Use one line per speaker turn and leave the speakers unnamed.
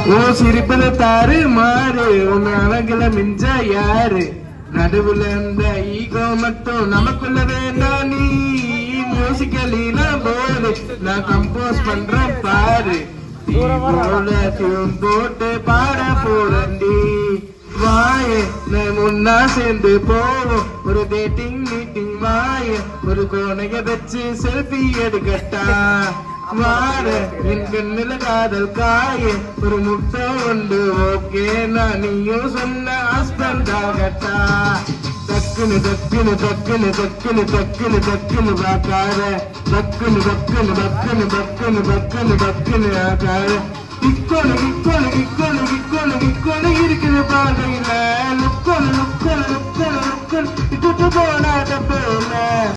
ஓ சிரிப்பத தாறு மாறு உன் அழகுல மிஞ்ச யாரு நடுவுல இந்த ஈகோ மட்டும் நமக்குள்ள வேண்டாம் நீ மியூசிக்கலில போது நான் கம்போஸ் பண்றேன் பாரு போட்டு பாட போறண்டி வாய முன்னா சேர்ந்து போவோம் ஒரு டேட்டிங் மீட்டிங் வாய ஒரு கோணைய வச்சு செல்ஃபி எடுக்கட்டா வார என் கண்ணில காதல் காய ஒரு முட்டை உண்டு ஓகே நான் நீயும் சொன்ன ஹஸ்பண்ட் ஆகட்டா தக்குனு தக்குனு தக்குனு தக்குனு தக்குனு தக்குனு பாக்கார தக்குனு தக்குனு தக்குனு தக்குனு தக்குனு தக்குனு ஆக்கார கிக்கொனு கிக்கொனு கிக்கொனு கிக்கொனு கிக்கொனு இருக்குது பாதையில